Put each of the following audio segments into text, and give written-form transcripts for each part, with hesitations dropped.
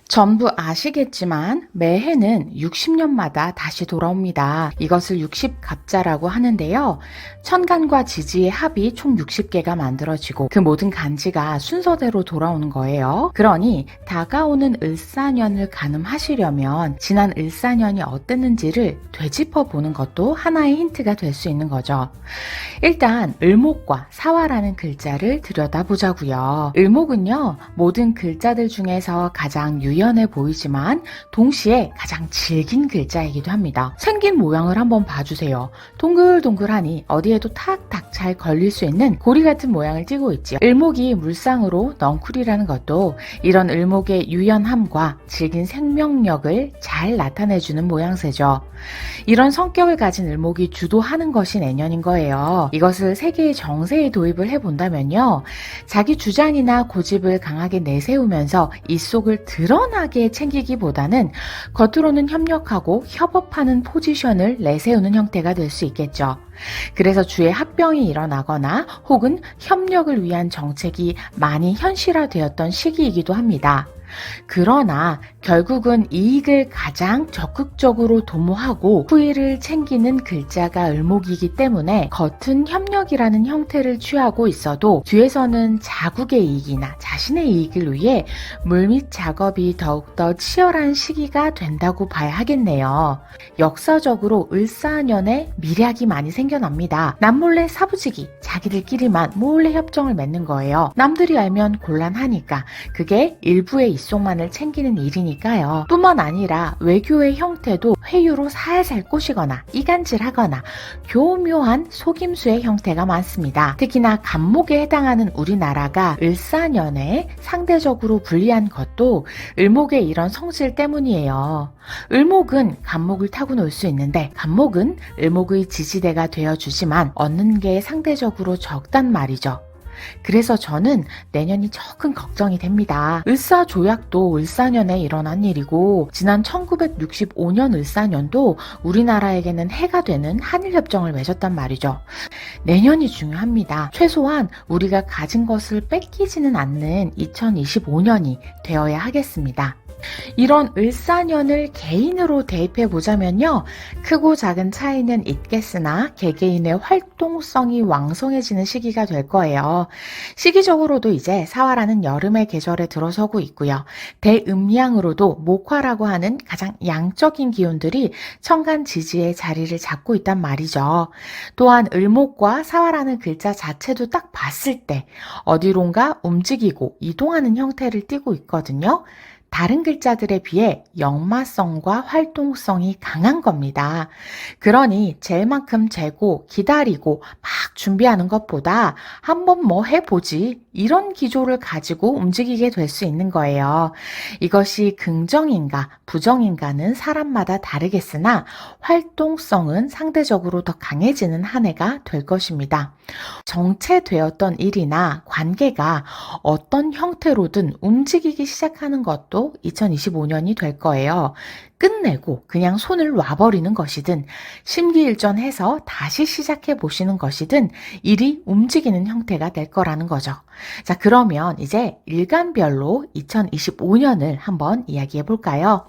전부 아시겠지만 매해는 60년마다 다시 돌아옵니다. 이것을 60갑자라고 하는데요. 천간과 지지의 합이 총 60개가 만들어지고 그 모든 간지가 순서대로 돌아오는 거예요. 그러니 다가오는 을사년을 가늠하시려면 지난 을사년이 어땠는지를 되짚어 보는 것도 하나의 힌트가 될 수 있는 거죠. 일단 을목과 사화라는 글자를 들여다보자고요. 을목은요, 모든 글자들 중에서 가장 유연해 보이지만 동시에 가장 질긴 글자이기도 합니다. 생긴 모양을 한번 봐주세요. 동글동글하니 어디에도 탁탁 잘 걸릴 수 있는 고리 같은 모양을 띠고 있죠. 을목이 물상으로 넝쿨이라는 것도 이런 을목의 유연함과 질긴 생명력을 잘 나타내주는 모양새죠. 이런 성격을 가진 을목이 주도하는 것이 내년인 거예요. 이것을 세계의 정세에 도입을 해본다면요, 자기 주장이나 고집을 강하게 내세우면서 이 속을 드러나게 챙기기보다는 겉으로는 협력하고 협업하는 포지션을 내세우는 형태가 될 수 있겠죠. 그래서 주에 합병이 일어나거나 혹은 협력을 위한 정책이 많이 현실화되었던 시기이기도 합니다. 그러나 결국은 이익을 가장 적극적으로 도모하고 후일을 챙기는 글자가 을목이기 때문에 겉은 협력이라는 형태를 취하고 있어도 뒤에서는 자국의 이익이나 자신의 이익을 위해 물밑 작업이 더욱더 치열한 시기가 된다고 봐야 하겠네요. 역사적으로 을사년에 미략이 많이 생겨납니다. 남몰래 사부지기, 자기들끼리만 몰래 협정을 맺는 거예요. 남들이 알면 곤란하니까 그게 일부의 입속만을 챙기는 일이니까요. 뿐만 아니라 외교의 형태도 회유로 살살 꼬시거나 이간질하거나 교묘한 속임수의 형태가 많습니다. 특히나 간목에 해당하는 우리나라가 을사년에 상대적으로 불리한 것도 을목의 이런 성질 때문이에요. 을목은 간목을 타고 놀 수 있는데 간목은 을목의 지지대가 되어주지만 얻는 게 상대적으로 적단 말이죠. 그래서 저는 내년이 조금 걱정이 됩니다. 을사조약도 을사년에 일어난 일이고 지난 1965년 을사년도 우리나라에게는 해가 되는 한일협정을 맺었단 말이죠. 내년이 중요합니다. 최소한 우리가 가진 것을 뺏기지는 않는 2025년이 되어야 하겠습니다. 이런 을사년을 개인으로 대입해 보자면요, 크고 작은 차이는 있겠으나 개개인의 활동성이 왕성해지는 시기가 될 거예요. 시기적으로도 이제 사화라는 여름의 계절에 들어서고 있고요. 대음양으로도 목화라고 하는 가장 양적인 기운들이 천간 지지의 자리를 잡고 있단 말이죠. 또한 을목과 사화라는 글자 자체도 딱 봤을 때 어디론가 움직이고 이동하는 형태를 띠고 있거든요. 다른 글자들에 비해 역마성과 활동성이 강한 겁니다. 그러니 잴 만큼 재고 기다리고 막 준비하는 것보다 한번 뭐 해보지, 이런 기조를 가지고 움직이게 될 수 있는 거예요. 이것이 긍정인가 부정인가는 사람마다 다르겠으나 활동성은 상대적으로 더 강해지는 한 해가 될 것입니다. 정체되었던 일이나 관계가 어떤 형태로든 움직이기 시작하는 것도 2025년이 될 거예요. 끝내고 그냥 손을 놔버리는 것이든 심기일전해서 다시 시작해 보시는 것이든 일이 움직이는 형태가 될 거라는 거죠. 자, 그러면 이제 일간별로 2025년을 한번 이야기해 볼까요?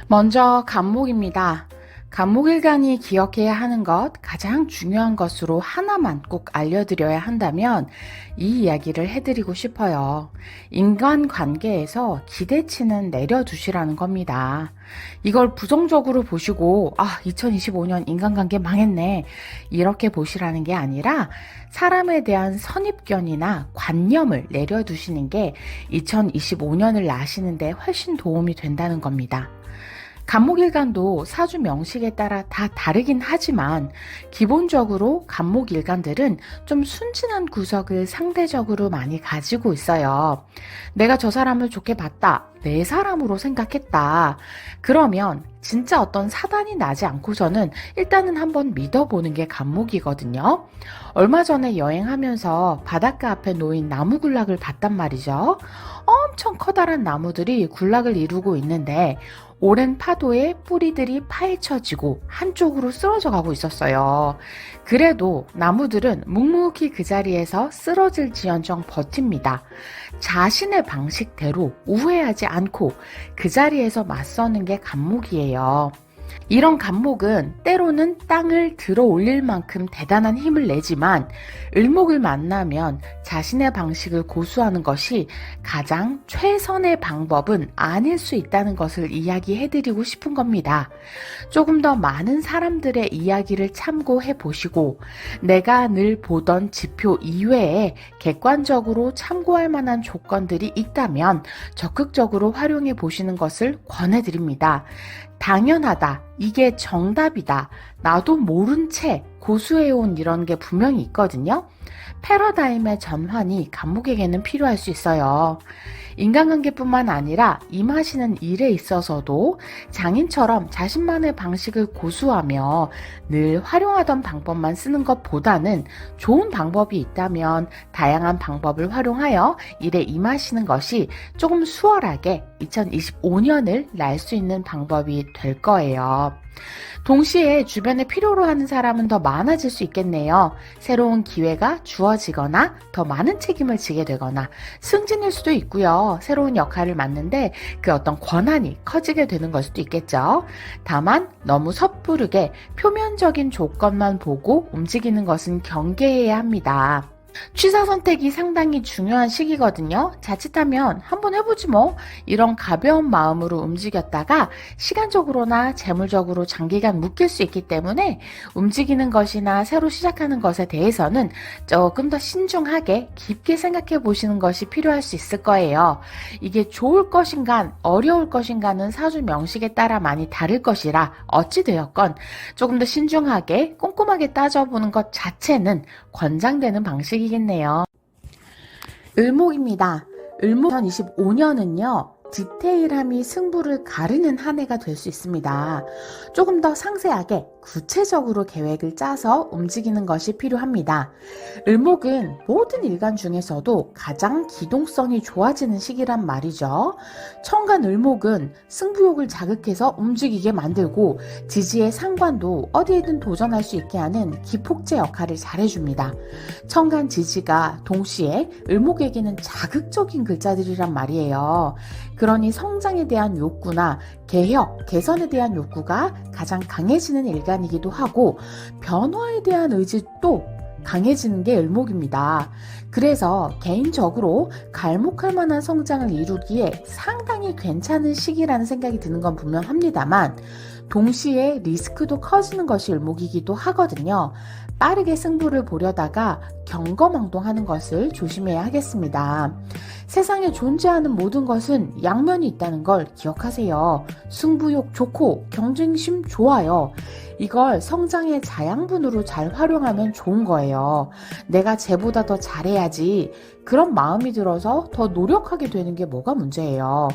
먼저 간목입니다. 간목일간이 기억해야 하는 것, 가장 중요한 것으로 하나만 꼭 알려드려야 한다면 이 이야기를 해드리고 싶어요. 인간관계에서 기대치는 내려두시라는 겁니다. 이걸 부정적으로 보시고 2025년 인간관계 망했네, 이렇게 보시라는 게 아니라 사람에 대한 선입견이나 관념을 내려두시는 게 2025년을 나시는데 훨씬 도움이 된다는 겁니다. 간목일간도 사주 명식에 따라 다 다르긴 하지만 기본적으로 간목일간들은 좀 순진한 구석을 상대적으로 많이 가지고 있어요. 내가 저 사람을 좋게 봤다, 내 사람으로 생각했다. 그러면 진짜 어떤 사단이 나지 않고서는 일단은 한번 믿어보는 게 간목이거든요. 얼마 전에 여행하면서 바닷가 앞에 놓인 나무 군락을 봤단 말이죠. 엄청 커다란 나무들이 군락을 이루고 있는데 오랜 파도에 뿌리들이 파헤쳐지고 한쪽으로 쓰러져 가고 있었어요. 그래도 나무들은 묵묵히 그 자리에서 쓰러질지언정 버팁니다. 자신의 방식대로 우회하지 않고 그 자리에서 맞서는 게 간목이에요. 이런 간목은 때로는 땅을 들어 올릴 만큼 대단한 힘을 내지만 을목을 만나면 자신의 방식을 고수하는 것이 가장 최선의 방법은 아닐 수 있다는 것을 이야기해드리고 싶은 겁니다. 조금 더 많은 사람들의 이야기를 참고해 보시고 내가 늘 보던 지표 이외에 객관적으로 참고할 만한 조건들이 있다면 적극적으로 활용해 보시는 것을 권해드립니다. 당연하다. 이게 정답이다. 나도 모른 채 고수해온 이런 게 분명히 있거든요. 패러다임의 전환이 간목에게는 필요할 수 있어요. 인간관계뿐만 아니라 임하시는 일에 있어서도 장인처럼 자신만의 방식을 고수하며 늘 활용하던 방법만 쓰는 것보다는 좋은 방법이 있다면 다양한 방법을 활용하여 일에 임하시는 것이 조금 수월하게 2025년을 날 수 있는 방법이 될 거예요. 동시에 주변에 필요로 하는 사람은 더 많아질 수 있겠네요. 새로운 기회가 주어지거나 더 많은 책임을 지게 되거나 승진일 수도 있고요. 새로운 역할을 맡는데 그 어떤 권한이 커지게 되는 걸 수도 있겠죠. 다만 너무 섣부르게 표면적인 조건만 보고 움직이는 것은 경계해야 합니다. 취사 선택이 상당히 중요한 시기거든요. 자칫하면 한번 해보지 뭐 이런 가벼운 마음으로 움직였다가 시간적으로나 재물적으로 장기간 묶일 수 있기 때문에 움직이는 것이나 새로 시작하는 것에 대해서는 조금 더 신중하게 깊게 생각해 보시는 것이 필요할 수 있을 거예요. 이게 좋을 것인가 어려울 것인가는 사주 명식에 따라 많이 다를 것이라 어찌되었건 조금 더 신중하게 꼼꼼하게 따져보는 것 자체는 권장되는 방식이겠네요. 을목입니다. 을목 2025년은요. 디테일함이 승부를 가르는 한 해가 될 수 있습니다. 조금 더 상세하게 구체적으로 계획을 짜서 움직이는 것이 필요합니다. 을목은 모든 일간 중에서도 가장 기동성이 좋아지는 시기란 말이죠. 천간 을목은 승부욕을 자극해서 움직이게 만들고 지지의 상관도 어디에든 도전할 수 있게 하는 기폭제 역할을 잘해줍니다. 천간 지지가 동시에 을목에게는 자극적인 글자들이란 말이에요. 그러니 성장에 대한 욕구나 개혁, 개선에 대한 욕구가 가장 강해지는 일간이기도 하고 변화에 대한 의지도 강해지는 게 을목입니다. 그래서 개인적으로 갈목할 만한 성장을 이루기에 상당히 괜찮은 시기라는 생각이 드는 건 분명합니다만 동시에 리스크도 커지는 것이 을목이기도 하거든요. 빠르게 승부를 보려다가 경거망동하는 것을 조심해야 하겠습니다. 세상에 존재하는 모든 것은 양면이 있다는 걸 기억하세요. 승부욕 좋고 경쟁심 좋아요. 이걸 성장의 자양분으로 잘 활용하면 좋은 거예요. 내가 쟤보다 더 잘해야지. 그런 마음이 들어서 더 노력하게 되는 게 뭐가 문제예요.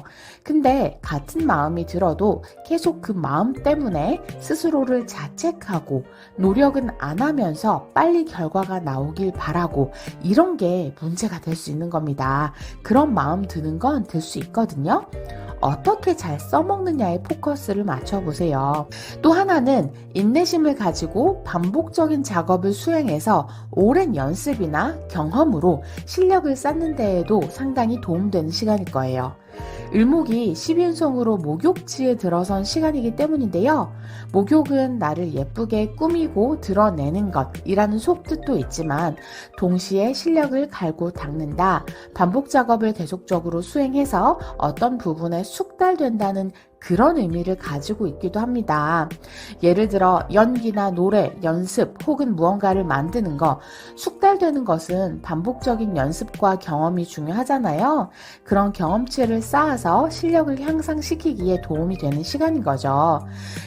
근데 같은 마음이 들어도 계속 그 마음 때문에 스스로를 자책하고 노력은 안 하면서 빨리 결과가 나오길 바라고 이런 게 문제가 될 수 있는 겁니다. 그런 마음 드는 건 들 수 있거든요. 어떻게 잘 써먹느냐에 포커스를 맞춰보세요. 또 하나는 인내심을 가지고 반복적인 작업을 수행해서 오랜 연습이나 경험으로 실력을 쌓는 데에도 상당히 도움되는 시간일 거예요. 을목이 10인성으로 목욕지에 들어선 시간이기 때문인데요. 목욕은 나를 예쁘게 꾸미고 드러내는 것이라는 속뜻도 있지만 동시에 실력을 갈고 닦는다. 반복 작업을 계속적으로 수행해서 어떤 부분에 숙달된다는 그런 의미를 가지고 있기도 합니다. 예를 들어 연기나 노래, 연습 혹은 무언가를 만드는 것, 숙달되는 것은 반복적인 연습과 경험이 중요하잖아요. 그런 경험치를 쌓아서 실력을 향상시키기에 도움이 되는 시간인 거죠.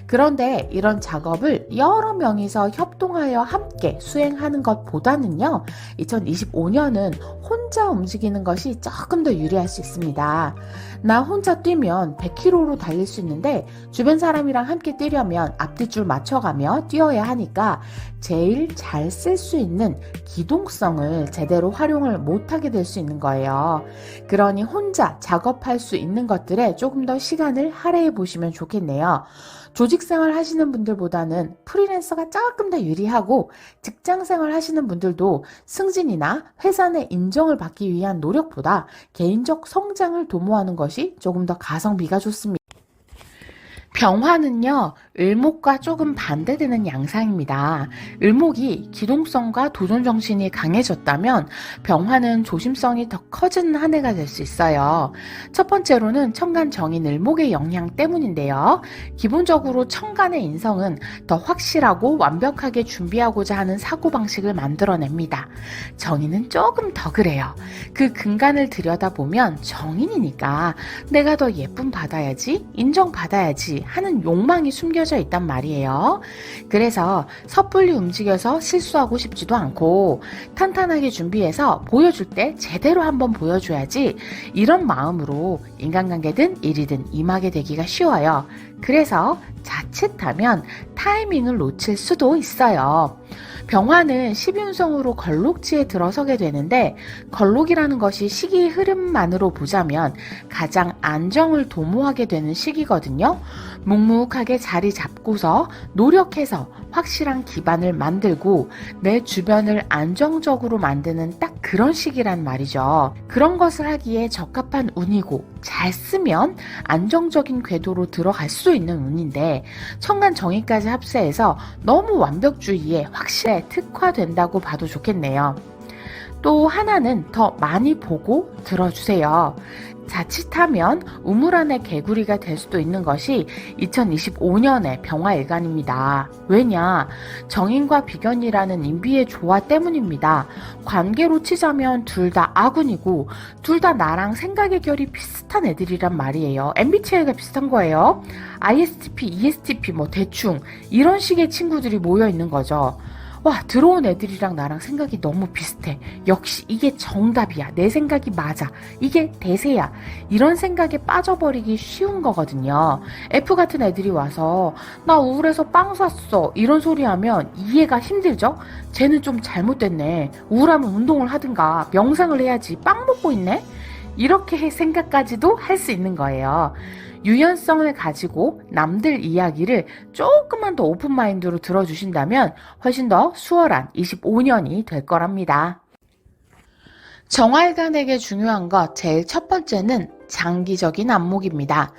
그런데 이런 작업을 여러 명이서 협동하여 함께 수행하는 것보다는요, 2025년은 혼자 움직이는 것이 조금 더 유리할 수 있습니다. 나 혼자 뛰면 100km로 달릴 달릴 수 있는데 주변 사람이랑 함께 뛰려면 앞뒤줄 맞춰가며 뛰어야 하니까 제일 잘 쓸 수 있는 기동성을 제대로 활용을 못하게 될 수 있는 거예요. 그러니 혼자 작업할 수 있는 것들에 조금 더 시간을 할애해 보시면 좋겠네요. 조직생활 하시는 분들보다는 프리랜서가 조금 더 유리하고 직장생활 하시는 분들도 승진이나 회사 내 인정을 받기 위한 노력보다 개인적 성장을 도모하는 것이 조금 더 가성비가 좋습니다. 병화는요, 을목과 조금 반대되는 양상입니다. 을목이 기동성과 도전정신이 강해졌다면 병화는 조심성이 더 커지는 한 해가 될 수 있어요. 첫 번째로는 천간 정인 을목의 영향 때문인데요. 기본적으로 천간의 인성은 더 확실하고 완벽하게 준비하고자 하는 사고방식을 만들어냅니다. 정인은 조금 더 그래요. 그 근간을 들여다보면 정인이니까 내가 더 예쁨 받아야지, 인정받아야지 하는 욕망이 숨겨져 있단 말이에요. 그래서 섣불리 움직여서 실수하고 싶지도 않고 탄탄하게 준비해서 보여줄 때 제대로 한번 보여줘야지, 이런 마음으로 인간관계든 일이든 임하게 되기가 쉬워요. 그래서 자칫하면 타이밍을 놓칠 수도 있어요. 병화는 12운성으로 걸록지에 들어서게 되는데, 걸록이라는 것이 시기의 흐름만으로 보자면 가장 안정을 도모하게 되는 시기거든요. 묵묵하게 자리 잡고서 노력해서 확실한 기반을 만들고 내 주변을 안정적으로 만드는 딱 그런 시기란 말이죠. 그런 것을 하기에 적합한 운이고 잘 쓰면 안정적인 궤도로 들어갈 수 있는 운인데, 천간 정의까지 합세해서 너무 완벽주의에 확실히 특화된다고 봐도 좋겠네요. 또 하나는 더 많이 보고 들어주세요. 자칫하면 우물 안의 개구리가 될 수도 있는 것이 2025년의 병화일간입니다. 왜냐? 정인과 비견이라는 인비의 조화 때문입니다. 관계로 치자면 둘 다 아군이고 둘 다 나랑 생각의 결이 비슷한 애들이란 말이에요. MBTI가 비슷한 거예요. ISTP, ESTP 뭐 대충 이런 식의 친구들이 모여 있는 거죠. 와, 들어온 애들이랑 나랑 생각이 너무 비슷해. 역시 이게 정답이야. 내 생각이 맞아. 이게 대세야. 이런 생각에 빠져버리기 쉬운 거거든요. F 같은 애들이 와서 나 우울해서 빵 샀어, 이런 소리 하면 이해가 힘들죠? 쟤는 좀 잘못됐네. 우울하면 운동을 하든가 명상을 해야지 빵 먹고 있네? 이렇게 생각까지도 할 수 있는 거예요. 유연성을 가지고 남들 이야기를 조금만 더 오픈마인드로 들어주신다면 훨씬 더 수월한 25년이 될 거랍니다. 정화일간에게 중요한 것 제일 첫 번째는 장기적인 안목입니다.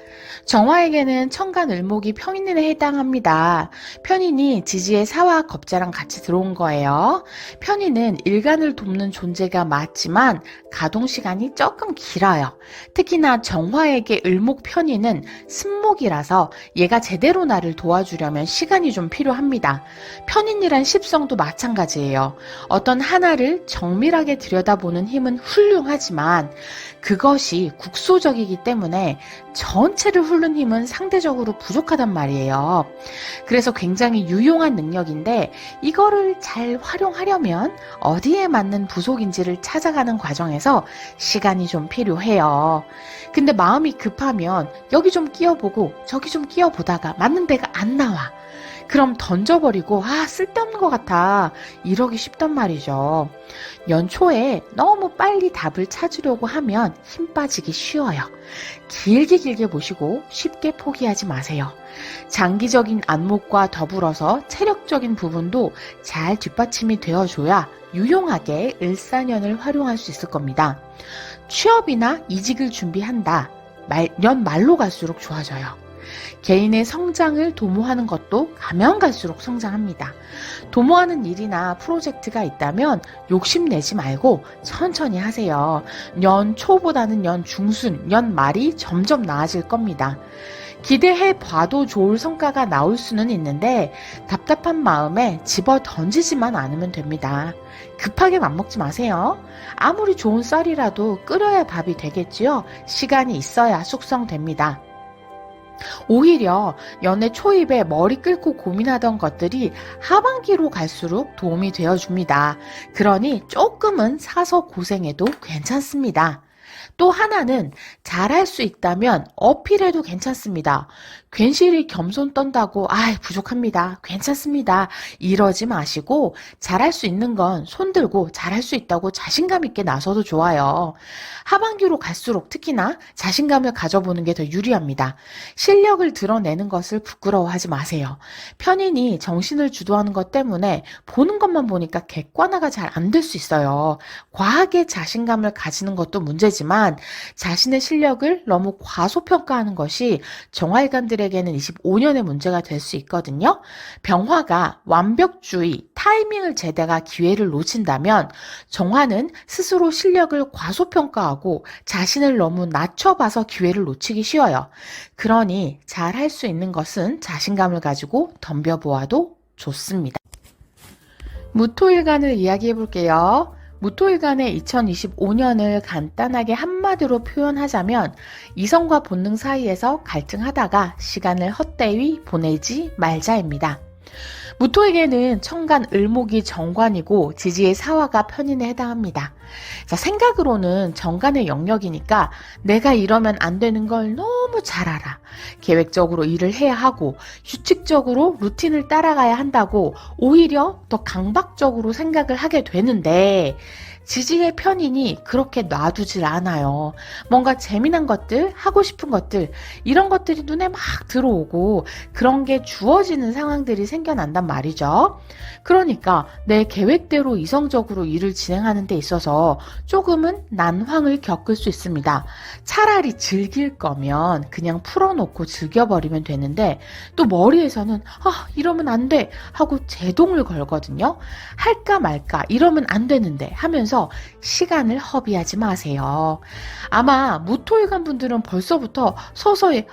정화에게는 천간 을목이 편인에 해당합니다. 편인이 지지의 사와 겁자랑 같이 들어온 거예요. 편인은 일간을 돕는 존재가 맞지만 가동시간이 조금 길어요. 특히나 정화에게 을목 편인은 승목이라서 얘가 제대로 나를 도와주려면 시간이 좀 필요합니다. 편인이란 십성도 마찬가지예요. 어떤 하나를 정밀하게 들여다보는 힘은 훌륭하지만 그것이 국소적이기 때문에 전체를 훑는 힘은 상대적으로 부족하단 말이에요. 그래서 굉장히 유용한 능력인데 이거를 잘 활용하려면 어디에 맞는 부속인지를 찾아가는 과정에서 시간이 좀 필요해요. 근데 마음이 급하면 여기 좀 끼워보고 저기 좀 끼워보다가 맞는 데가 안 나와. 그럼 던져버리고 쓸데없는 것 같아 이러기 쉽단 말이죠. 연초에 너무 빨리 답을 찾으려고 하면 힘 빠지기 쉬워요. 길게 보시고 쉽게 포기하지 마세요. 장기적인 안목과 더불어서 체력적인 부분도 잘 뒷받침이 되어줘야 유용하게 을사년을 활용할 수 있을 겁니다. 취업이나 이직을 준비한다. 년 말로 갈수록 좋아져요. 개인의 성장을 도모하는 것도 가면 갈수록 성장합니다. 도모하는 일이나 프로젝트가 있다면 욕심내지 말고 천천히 하세요. 년 초보다는 년 중순, 년 말이 점점 나아질 겁니다. 기대해 봐도 좋을 성과가 나올 수는 있는데 답답한 마음에 집어 던지지만 않으면 됩니다. 급하게 맘먹지 마세요. 아무리 좋은 쌀이라도 끓여야 밥이 되겠지요. 시간이 있어야 숙성됩니다. 오히려 연애 초입에 머리 끓고 고민하던 것들이 하반기로 갈수록 도움이 되어줍니다. 그러니 조금은 사서 고생해도 괜찮습니다. 또 하나는 잘할 수 있다면 어필해도 괜찮습니다. 괜시리 겸손 떤다고 부족합니다. 괜찮습니다. 이러지 마시고 잘할 수 있는 건 손들고 잘할 수 있다고 자신감 있게 나서도 좋아요. 하반기로 갈수록 특히나 자신감을 가져보는 게 더 유리합니다. 실력을 드러내는 것을 부끄러워하지 마세요. 편인이 정신을 주도하는 것 때문에 보는 것만 보니까 객관화가 잘 안 될 수 있어요. 과하게 자신감을 가지는 것도 문제지만 자신의 실력을 너무 과소평가하는 것이 정활관들에게는 25년의 문제가 될 수 있거든요. 병화가 완벽주의, 타이밍을 재다가 기회를 놓친다면 정화는 스스로 실력을 과소평가하고 자신을 너무 낮춰봐서 기회를 놓치기 쉬워요. 그러니 잘할 수 있는 것은 자신감을 가지고 덤벼보아도 좋습니다. 무토일간을 이야기해 볼게요. 무토일간의 2025년을 간단하게 한마디로 표현하자면 이성과 본능 사이에서 갈등하다가 시간을 헛되이 보내지 말자입니다. 무토에게는 천간 을목이 정관이고 지지의 사화가 편인에 해당합니다. 자, 생각으로는 정관의 영역이니까 내가 이러면 안 되는 걸 너무 잘 알아. 계획적으로 일을 해야 하고 규칙적으로 루틴을 따라가야 한다고 오히려 더 강박적으로 생각을 하게 되는데 지지의 편인이 그렇게 놔두질 않아요. 뭔가 재미난 것들, 하고 싶은 것들, 이런 것들이 눈에 막 들어오고 그런 게 주어지는 상황들이 생겨난단 말이죠. 그러니까 내 계획대로 이성적으로 일을 진행하는 데 있어서 조금은 난황을 겪을 수 있습니다. 차라리 즐길 거면 그냥 풀어놓고 즐겨버리면 되는데 또 머리에서는 이러면 안 돼 하고 제동을 걸거든요. 할까 말까 이러면 안 되는데 하면서 시간을 허비하지 마세요. 아마 무토일간 분들은 벌써부터 서서히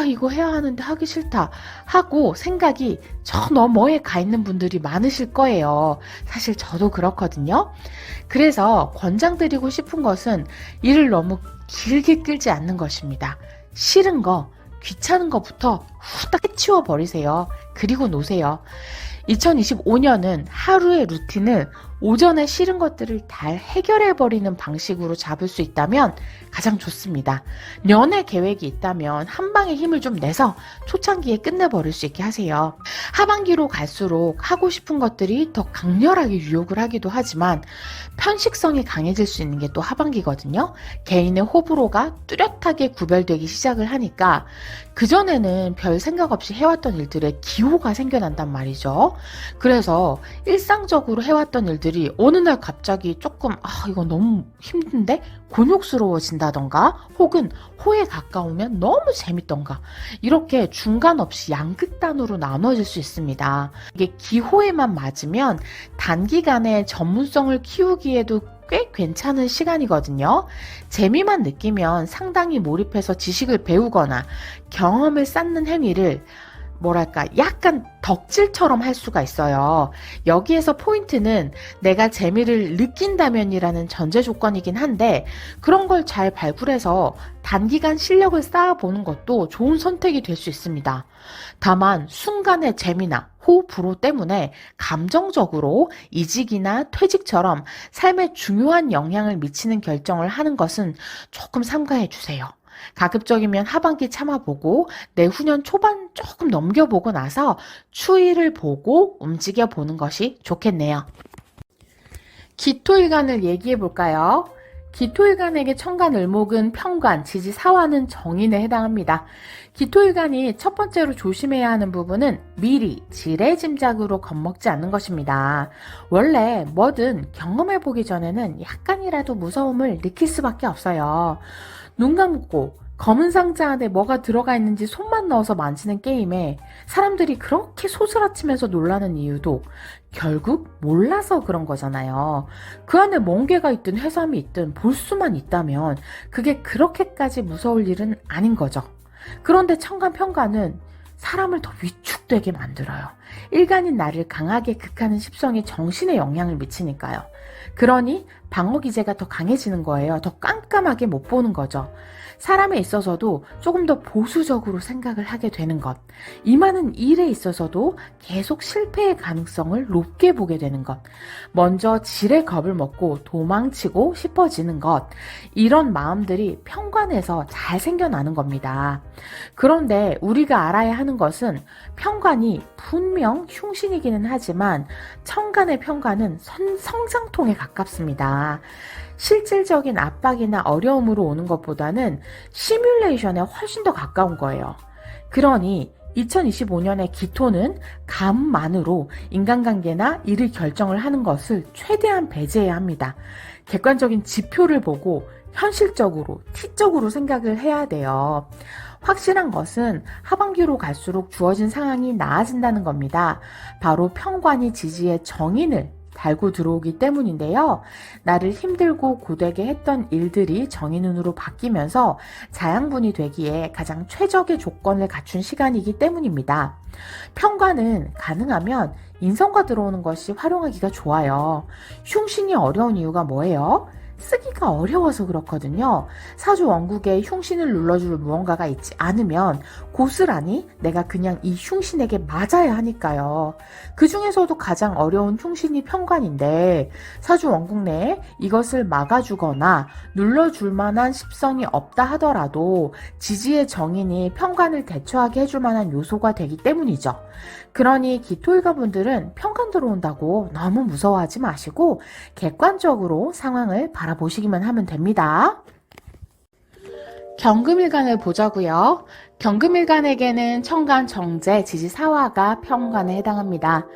이거 해야 하는데 하기 싫다 하고 생각이 저 너머에 가 있는 분들이 많으실 거예요. 사실 저도 그렇거든요. 그래서 권장드리고 싶은 것은 일을 너무 길게 끌지 않는 것입니다. 싫은 거, 귀찮은 것부터 후딱 해치워 버리세요. 그리고 노세요. 2025년은 하루의 루틴을 오전에 싫은 것들을 잘 해결해버리는 방식으로 잡을 수 있다면 가장 좋습니다. 연애 계획이 있다면 한 방에 힘을 좀 내서 초창기에 끝내버릴 수 있게 하세요. 하반기로 갈수록 하고 싶은 것들이 더 강렬하게 유혹을 하기도 하지만 편식성이 강해질 수 있는 게 또 하반기거든요. 개인의 호불호가 뚜렷하게 구별되기 시작을 하니까 그전에는 별 생각 없이 해왔던 일들에 기호가 생겨난단 말이죠. 그래서 일상적으로 해왔던 일들이 어느 날 갑자기 조금 이거 너무 힘든데 곤욕스러워진다던가 혹은 호에 가까우면 너무 재밌던가 이렇게 중간 없이 양극단으로 나눠질 수 있습니다. 이게 기호에만 맞으면 단기간에 전문성을 키우기에도 꽤 괜찮은 시간이거든요. 재미만 느끼면 상당히 몰입해서 지식을 배우거나 경험을 쌓는 행위를 약간 덕질처럼 할 수가 있어요. 여기에서 포인트는 내가 재미를 느낀다면이라는 전제 조건이긴 한데 그런 걸 잘 발굴해서 단기간 실력을 쌓아보는 것도 좋은 선택이 될 수 있습니다. 다만 순간의 재미나 호불호 때문에 감정적으로 이직이나 퇴직처럼 삶에 중요한 영향을 미치는 결정을 하는 것은 조금 삼가해 주세요. 가급적이면 하반기 참아보고 내후년 초반 조금 넘겨보고 나서 추이를 보고 움직여보는 것이 좋겠네요. 기토일간을 얘기해 볼까요? 기토일간에게 천간을목은 편관, 지지, 사화는 정인에 해당합니다. 기토일간이 첫 번째로 조심해야 하는 부분은 미리 지레짐작으로 겁먹지 않는 것입니다. 원래 뭐든 경험해보기 전에는 약간이라도 무서움을 느낄 수밖에 없어요. 눈 감고 검은 상자 안에 뭐가 들어가 있는지 손만 넣어서 만지는 게임에 사람들이 그렇게 소스라치면서 놀라는 이유도 결국 몰라서 그런 거잖아요. 그 안에 멍게가 있든 해삼이 있든 볼 수만 있다면 그게 그렇게까지 무서울 일은 아닌 거죠. 그런데 천간편관은 사람을 더 위축되게 만들어요. 일간인 나를 강하게 극하는 습성이 정신에 영향을 미치니까요. 그러니 방어 기제가 더 강해지는 거예요. 더 깜깜하게 못 보는 거죠. 사람에 있어서도 조금 더 보수적으로 생각을 하게 되는 것, 임하는 일에 있어서도 계속 실패의 가능성을 높게 보게 되는 것, 먼저 질의 겁을 먹고 도망치고 싶어지는 것, 이런 마음들이 편관에서 잘 생겨나는 겁니다. 그런데 우리가 알아야 하는 것은 편관이 분명 흉신이기는 하지만 천간의 편관은 성장통에 가깝습니다. 실질적인 압박이나 어려움으로 오는 것보다는 시뮬레이션에 훨씬 더 가까운 거예요. 그러니 2025년의 기토는 감만으로 인간관계나 일을 결정을 하는 것을 최대한 배제해야 합니다. 객관적인 지표를 보고 현실적으로, 티적으로 생각을 해야 돼요. 확실한 것은 하반기로 갈수록 주어진 상황이 나아진다는 겁니다. 바로 편관이 지지의 정인을 달고 들어오기 때문인데요. 나를 힘들고 고되게 했던 일들이 정인운으로 바뀌면서 자양분이 되기에 가장 최적의 조건을 갖춘 시간이기 때문입니다. 편관은 가능하면 인성과 들어오는 것이 활용하기가 좋아요. 흉신이 어려운 이유가 뭐예요? 쓰기가 어려워서 그렇거든요. 사주 원국에 흉신을 눌러줄 무언가가 있지 않으면 고스란히 내가 그냥 이 흉신에게 맞아야 하니까요. 그 중에서도 가장 어려운 흉신이 편관인데 사주 원국 내에 이것을 막아주거나 눌러줄 만한 십성이 없다 하더라도 지지의 정인이 편관을 대처하게 해줄 만한 요소가 되기 때문이죠. 그러니 기토일가분들은 편관 들어온다고 너무 무서워하지 마시고 객관적으로 상황을 바라보시기만 하면 됩니다. 경금일간을 보자고요. 경금일간에게는 천간, 정제, 지지, 사화가 편관에 해당합니다.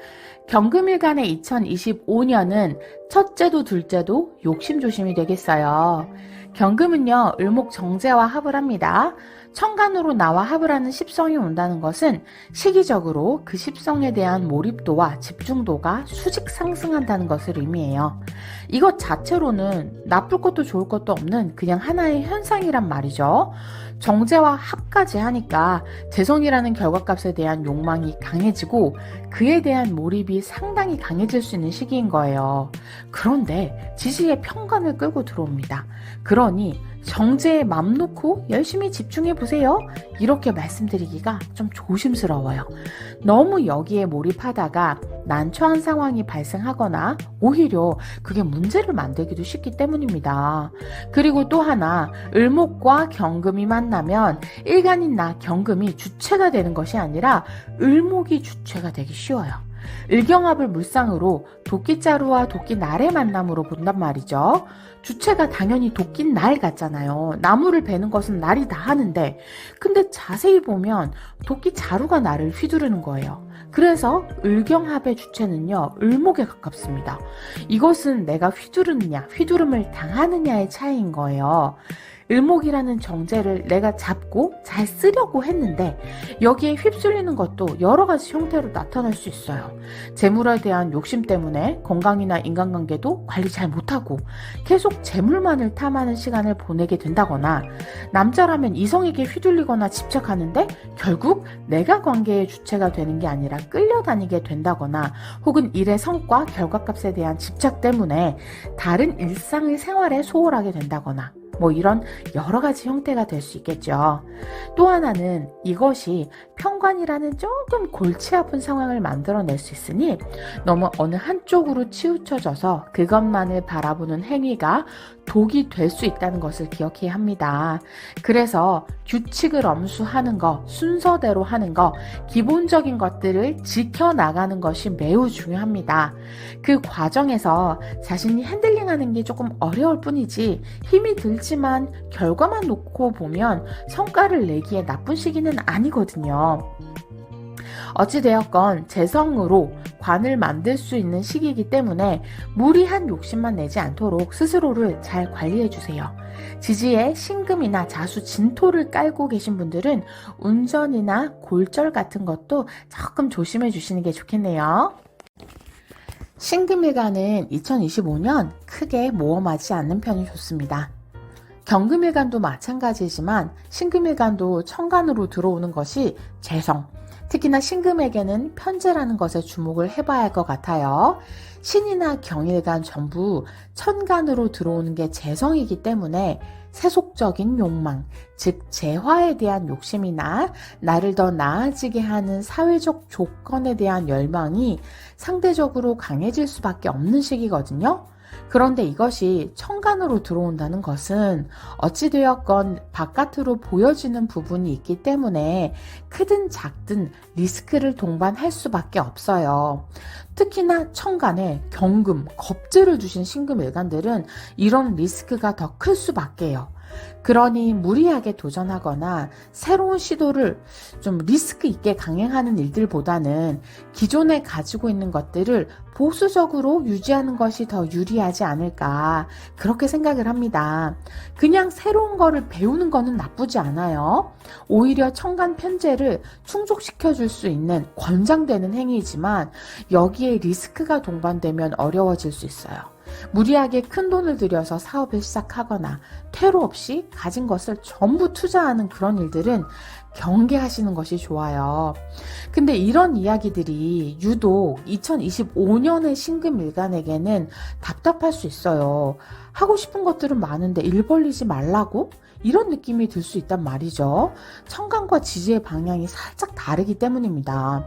경금일간의 2025년은 첫째도 둘째도 욕심조심이 되겠어요. 경금은요, 을목 정제와 합을 합니다. 천간으로 나와 합을 하는 십성이 온다는 것은 시기적으로 그 십성에 대한 몰입도와 집중도가 수직 상승한다는 것을 의미해요. 이것 자체로는 나쁠 것도 좋을 것도 없는 그냥 하나의 현상이란 말이죠. 정제와 합까지 하니까 재성이라는 결과값에 대한 욕망이 강해지고 그에 대한 몰입이 상당히 강해질 수 있는 시기인 거예요. 그런데 지지의 편관을 끌고 들어옵니다. 그러니 정제에 맘 놓고 열심히 집중해 보세요. 이렇게 말씀드리기가 좀 조심스러워요. 너무 여기에 몰입하다가 난처한 상황이 발생하거나 오히려 그게 문제를 만들기도 쉽기 때문입니다. 그리고 또 하나, 을목과 경금이 만나면 일간인 나 경금이 주체가 되는 것이 아니라 을목이 주체가 되기 쉬워요. 을경합을 물상으로 도끼자루와 도끼날의 만남으로 본단 말이죠. 주체가 당연히 도끼날 같잖아요. 나무를 베는 것은 날이 다 하는데 근데 자세히 보면 도끼자루가 날을 휘두르는 거예요. 그래서 을경합의 주체는요, 을목에 가깝습니다. 이것은 내가 휘두르느냐, 휘두름을 당하느냐의 차이인 거예요. 을목이라는 정제를 내가 잡고 잘 쓰려고 했는데 여기에 휩쓸리는 것도 여러 가지 형태로 나타날 수 있어요. 재물에 대한 욕심 때문에 건강이나 인간관계도 관리 잘 못하고 계속 재물만을 탐하는 시간을 보내게 된다거나 남자라면 이성에게 휘둘리거나 집착하는데 결국 내가 관계의 주체가 되는 게 아니라 끌려다니게 된다거나 혹은 일의 성과, 결과값에 대한 집착 때문에 다른 일상의 생활에 소홀하게 된다거나 이런 여러 가지 형태가 될 수 있겠죠. 또 하나는 이것이 편관이라는 조금 골치 아픈 상황을 만들어낼 수 있으니 너무 어느 한쪽으로 치우쳐져서 그것만을 바라보는 행위가 독이 될 수 있다는 것을 기억해야 합니다. 그래서 규칙을 엄수하는 것, 순서대로 하는 것, 기본적인 것들을 지켜나가는 것이 매우 중요합니다. 그 과정에서 자신이 핸들링하는 게 조금 어려울 뿐이지 힘이 들지만 결과만 놓고 보면 성과를 내기에 나쁜 시기는 아니거든요. 어찌되었건 재성으로 관을 만들 수 있는 시기이기 때문에 무리한 욕심만 내지 않도록 스스로를 잘 관리해주세요. 지지에 신금이나 자수 진토를 깔고 계신 분들은 운전이나 골절 같은 것도 조금 조심해 주시는 게 좋겠네요. 신금일간은 2025년 크게 모험하지 않는 편이 좋습니다. 경금일간도 마찬가지지만 신금일간도 천간으로 들어오는 것이 재성, 특히나 신금에게는 편재라는 것에 주목을 해봐야 할 것 같아요. 신이나 경일간 전부 천간으로 들어오는 게 재성이기 때문에 세속적인 욕망, 즉 재화에 대한 욕심이나 나를 더 나아지게 하는 사회적 조건에 대한 열망이 상대적으로 강해질 수밖에 없는 시기거든요. 그런데 이것이 천간으로 들어온다는 것은 어찌되었건 바깥으로 보여지는 부분이 있기 때문에 크든 작든 리스크를 동반할 수밖에 없어요. 특히나 천간에 경금, 겁재를 두신 신금일간들은 이런 리스크가 더 클 수밖에요. 그러니 무리하게 도전하거나 새로운 시도를 좀 리스크 있게 강행하는 일들보다는 기존에 가지고 있는 것들을 보수적으로 유지하는 것이 더 유리하지 않을까 그렇게 생각을 합니다. 그냥 새로운 거를 배우는 거는 나쁘지 않아요. 오히려 천간 편재를 충족시켜 줄 수 있는 권장되는 행위지만 여기에 리스크가 동반되면 어려워질 수 있어요. 무리하게 큰 돈을 들여서 사업을 시작하거나 퇴로 없이 가진 것을 전부 투자하는 그런 일들은 경계하시는 것이 좋아요. 근데 이런 이야기들이 유독 2025년의 신금일간에게는 답답할 수 있어요. 하고 싶은 것들은 많은데 일 벌리지 말라고? 이런 느낌이 들 수 있단 말이죠. 천간과 지지의 방향이 살짝 다르기 때문입니다.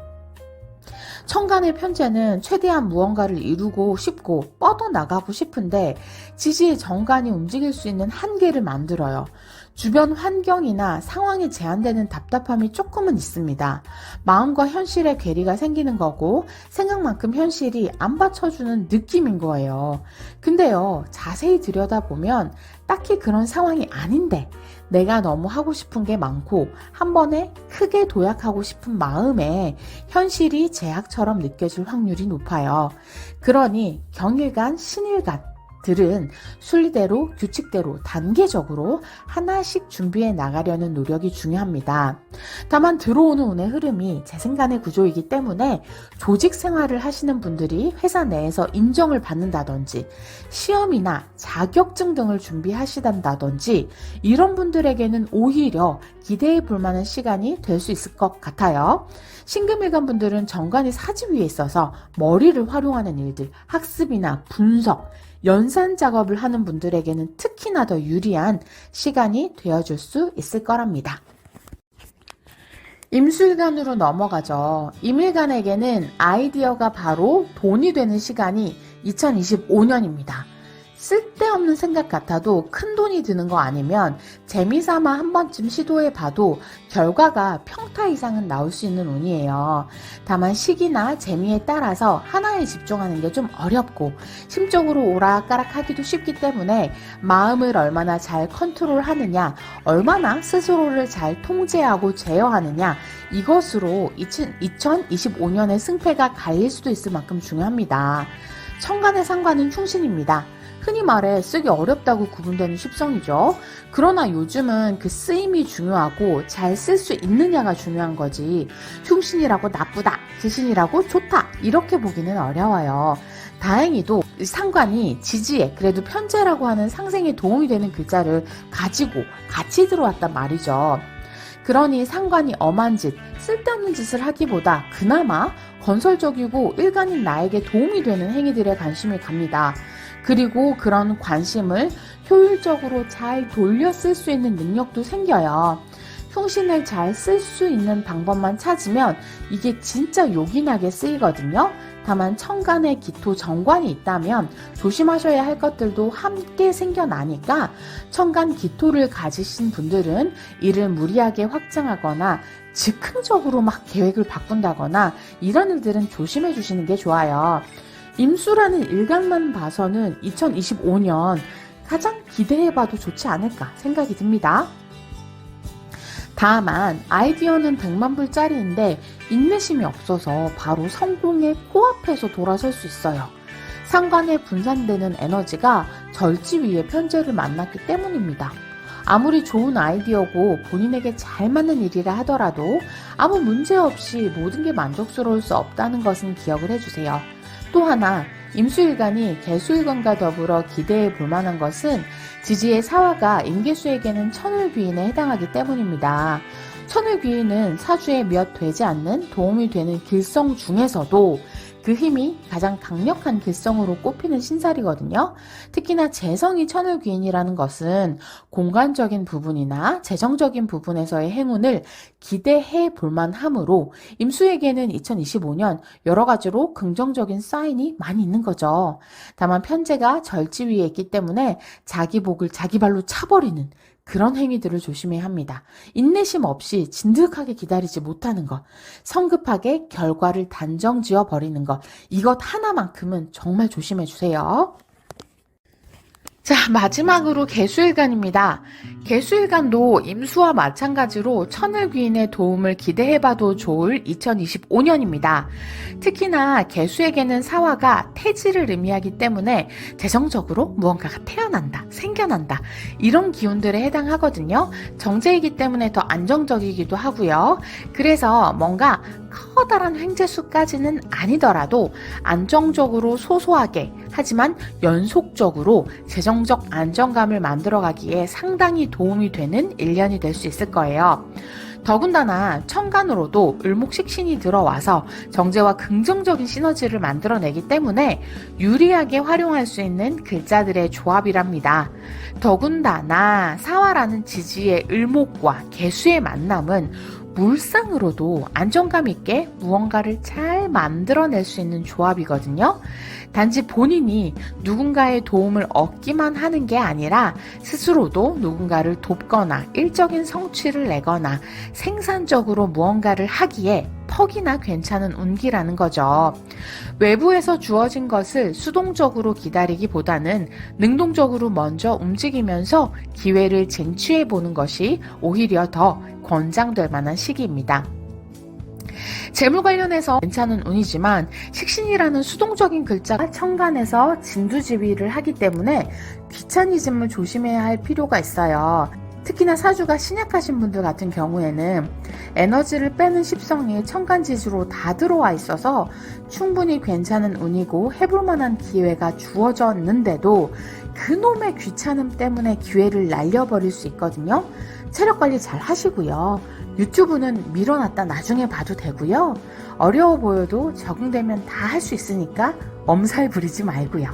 천간의 편재는 최대한 무언가를 이루고 싶고 뻗어나가고 싶은데 지지의 정간이 움직일 수 있는 한계를 만들어요. 주변 환경이나 상황에 제한되는 답답함이 조금은 있습니다. 마음과 현실의 괴리가 생기는 거고 생각만큼 현실이 안 받쳐주는 느낌인 거예요. 근데요, 자세히 들여다보면 딱히 그런 상황이 아닌데 내가 너무 하고 싶은 게 많고 한 번에 크게 도약하고 싶은 마음에 현실이 제약처럼 느껴질 확률이 높아요. 그러니 경일간, 신일간 들은 순리대로 규칙대로 단계적으로 하나씩 준비해 나가려는 노력이 중요합니다. 다만 들어오는 운의 흐름이 재생간의 구조이기 때문에 조직 생활을 하시는 분들이 회사 내에서 인정을 받는다든지 시험이나 자격증 등을 준비하시단다든지 이런 분들에게는 오히려 기대해 볼 만한 시간이 될 수 있을 것 같아요. 신금일간 분들은 정관이 사지 위에 있어서 머리를 활용하는 일들, 학습이나 분석, 연산 작업을 하는 분들에게는 특히나 더 유리한 시간이 되어줄 수 있을 거랍니다. 임술간으로 넘어가죠. 임일간에게는 아이디어가 바로 돈이 되는 시간이 2025년입니다. 쓸데없는 생각 같아도 큰 돈이 드는 거 아니면 재미삼아 한 번쯤 시도해봐도 결과가 평타 이상은 나올 수 있는 운이에요. 다만 시기나 재미에 따라서 하나에 집중하는 게 좀 어렵고 심적으로 오락가락하기도 쉽기 때문에 마음을 얼마나 잘 컨트롤하느냐, 얼마나 스스로를 잘 통제하고 제어하느냐 이것으로 2025년의 승패가 갈릴 수도 있을 만큼 중요합니다. 천간의 상관은 충신입니다. 흔히 말해 쓰기 어렵다고 구분되는 십성이죠. 그러나 요즘은 그 쓰임이 중요하고 잘 쓸 수 있느냐가 중요한 거지 흉신이라고 나쁘다, 지신이라고 좋다 이렇게 보기는 어려워요. 다행히도 상관이 지지에 그래도 편재라고 하는 상생에 도움이 되는 글자를 가지고 같이 들어왔단 말이죠. 그러니 상관이 엄한 짓, 쓸데없는 짓을 하기보다 그나마 건설적이고 일간인 나에게 도움이 되는 행위들에 관심이 갑니다. 그리고 그런 관심을 효율적으로 잘 돌려 쓸 수 있는 능력도 생겨요. 흉신을 잘 쓸 수 있는 방법만 찾으면 이게 진짜 요긴하게 쓰이거든요. 다만 천간에 기토 정관이 있다면 조심하셔야 할 것들도 함께 생겨나니까 천간 기토를 가지신 분들은 이를 무리하게 확장하거나 즉흥적으로 막 계획을 바꾼다거나 이런 일들은 조심해 주시는 게 좋아요. 임수라는 일간만 봐서는 2025년 가장 기대해봐도 좋지 않을까 생각이 듭니다. 다만 아이디어는 100만 불짜리인데 인내심이 없어서 바로 성공의 코앞에서 돌아설 수 있어요. 상관에 분산되는 에너지가 절지 위에 편재를 만났기 때문입니다. 아무리 좋은 아이디어고 본인에게 잘 맞는 일이라 하더라도 아무 문제 없이 모든 게 만족스러울 수 없다는 것은 기억을 해주세요. 또 하나, 임수일간이 개수일간과 더불어 기대해 볼 만한 것은 지지의 사화가 임계수에게는 천을귀인에 해당하기 때문입니다. 천을귀인은 사주에 몇 되지 않는 도움이 되는 길성 중에서도 그 힘이 가장 강력한 글성으로 꼽히는 신살이거든요. 특히나 재성이 천을귀인이라는 것은 공간적인 부분이나 재정적인 부분에서의 행운을 기대해 볼만 하므로 임수에게는 2025년 여러 가지로 긍정적인 사인이 많이 있는 거죠. 다만 편제가 절지위에 있기 때문에 자기 복을 자기 발로 차버리는 그런 행위들을 조심해야 합니다. 인내심 없이 진득하게 기다리지 못하는 것, 성급하게 결과를 단정지어 버리는 것, 이것 하나만큼은 정말 조심해 주세요. 자, 마지막으로 개수일간입니다. 개수일간도 임수와 마찬가지로 천을귀인의 도움을 기대해봐도 좋을 2025년입니다. 특히나 개수에게는 사화가 태지를 의미하기 때문에 재정적으로 무언가가 태어난다, 생겨난다 이런 기운들에 해당하거든요. 정제이기 때문에 더 안정적이기도 하고요. 그래서 뭔가 커다란 횡재수까지는 아니더라도 안정적으로 소소하게 하지만 연속적으로 재정적 안정감을 만들어가기에 상당히 도움이 되는 1년이 될 수 있을 거예요. 더군다나 천간으로도 을목식신이 들어와서 정제와 긍정적인 시너지를 만들어내기 때문에 유리하게 활용할 수 있는 글자들의 조합이랍니다. 더군다나 사화라는 지지의 을목과 개수의 만남은 물상으로도 안정감 있게 무언가를 잘 만들어낼 수 있는 조합이거든요. 단지 본인이 누군가의 도움을 얻기만 하는 게 아니라 스스로도 누군가를 돕거나 일적인 성취를 내거나 생산적으로 무언가를 하기에 퍽이나 괜찮은 운기라는 거죠. 외부에서 주어진 것을 수동적으로 기다리기보다는 능동적으로 먼저 움직이면서 기회를 쟁취해 보는 것이 오히려 더 권장될 만한 시기입니다. 재물 관련해서 괜찮은 운이지만 식신이라는 수동적인 글자가 천간에서 진두지휘를 하기 때문에 귀차니즘을 조심해야 할 필요가 있어요. 특히나 사주가 신약하신 분들 같은 경우에는 에너지를 빼는 십성이 천간지주로 다 들어와 있어서 충분히 괜찮은 운이고 해볼 만한 기회가 주어졌는데도 그놈의 귀찮음 때문에 기회를 날려버릴 수 있거든요. 체력 관리 잘 하시고요. 유튜브는 밀어놨다 나중에 봐도 되고요. 어려워 보여도 적응되면 다 할 수 있으니까 엄살 부리지 말고요.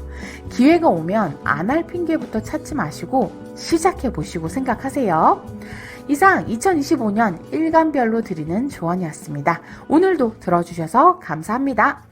기회가 오면 안 할 핑계부터 찾지 마시고 시작해 보시고 생각하세요. 이상 2025년 일간별로 드리는 조언이었습니다. 오늘도 들어주셔서 감사합니다.